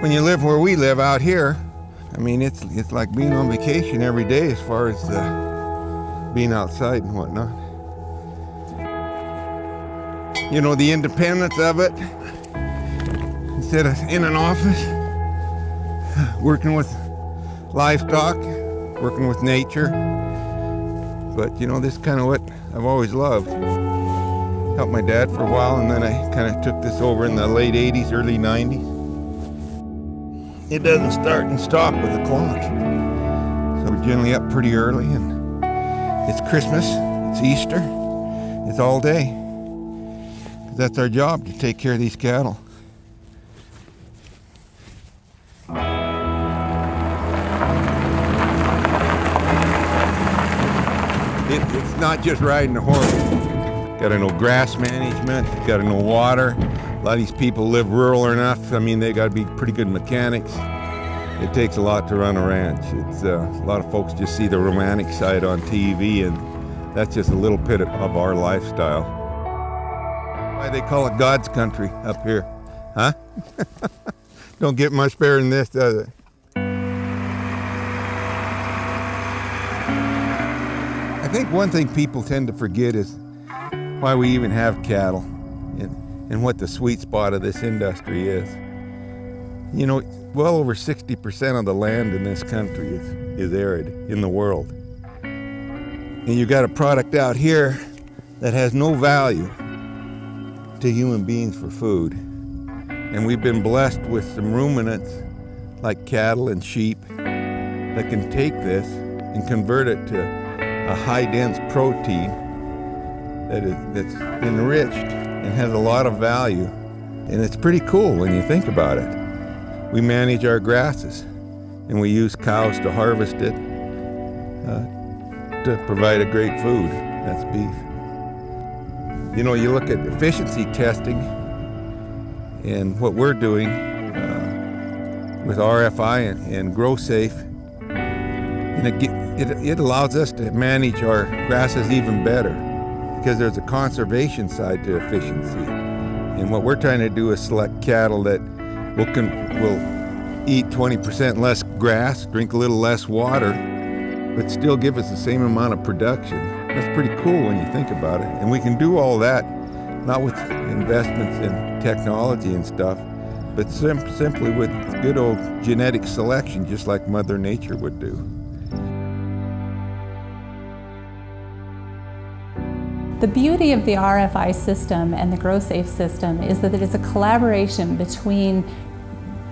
When you live where we live out here, I mean, it's like being on vacation every day as far as being outside and whatnot. You know, the independence of it, instead of in an office, working with livestock, working with nature. But you know, this is kind of what I've always loved. Helped my dad for a while, and then I kind of took this over in the late 80s, early 90s. It doesn't start and stop with a clock. So we're generally up pretty early, and it's Christmas, it's Easter, it's all day. 'Cause that's our job, to take care of these cattle. It's not just riding a horse. Got to know grass management, got to know water. A lot of these people live rural enough. I mean, they got to be pretty good mechanics. It takes a lot to run a ranch. It's a lot of folks just see the romantic side on TV, and that's just a little bit of our lifestyle. Why they call it God's country up here, huh? Don't get much better than this, does it? I think one thing people tend to forget is why we even have cattle and what the sweet spot of this industry is. You know, well over 60% of the land in this country is arid in the world. And you got a product out here that has no value to human beings for food. And we've been blessed with some ruminants like cattle and sheep that can take this and convert it to a high-dense protein that's enriched and has a lot of value. And it's pretty cool when you think about it. We manage our grasses, and we use cows to harvest it to provide a great food. That's beef. You know, you look at efficiency testing and what we're doing with RFI and GrowSafe, and it allows us to manage our grasses even better, because there's a conservation side to efficiency. And what we're trying to do is select cattle that will eat 20% less grass, drink a little less water, but still give us the same amount of production. That's pretty cool when you think about it. And we can do all that, not with investments in technology and stuff, but simply with good old genetic selection, just like Mother Nature would do. The beauty of the RFI system and the GrowSafe system is that it is a collaboration between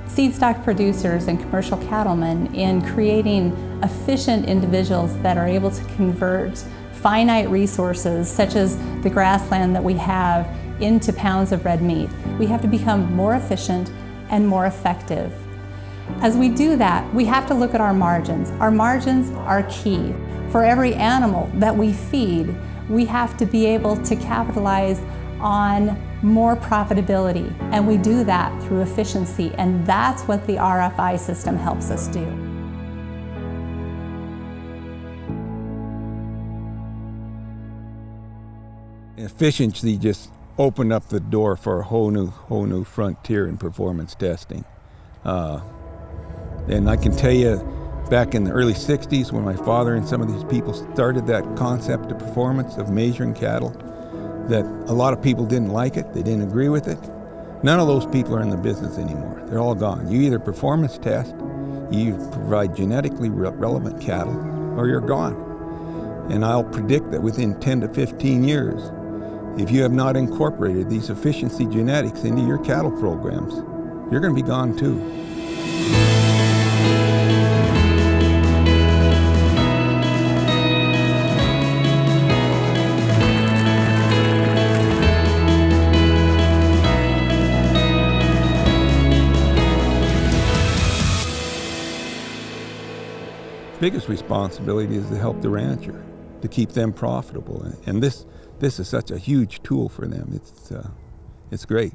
seed stock producers and commercial cattlemen in creating efficient individuals that are able to convert finite resources, such as the grassland that we have, into pounds of red meat. We have to become more efficient and more effective. As we do that, we have to look at our margins. Our margins are key. For every animal that we feed, we have to be able to capitalize on more profitability, and we do that through efficiency, and that's what the RFI system helps us do. Efficiency just opened up the door for a whole new frontier in performance testing. And I can tell you, back in the early 60s, when my father and some of these people started that concept of performance, of measuring cattle, that a lot of people didn't like it, they didn't agree with it. None of those people are in the business anymore. They're all gone. You either performance test, you provide genetically relevant cattle, or you're gone. And I'll predict that within 10 to 15 years, if you have not incorporated these efficiency genetics into your cattle programs, you're going to be gone too. Biggest responsibility is to help the rancher, to keep them profitable, and this is such a huge tool for them. It's great.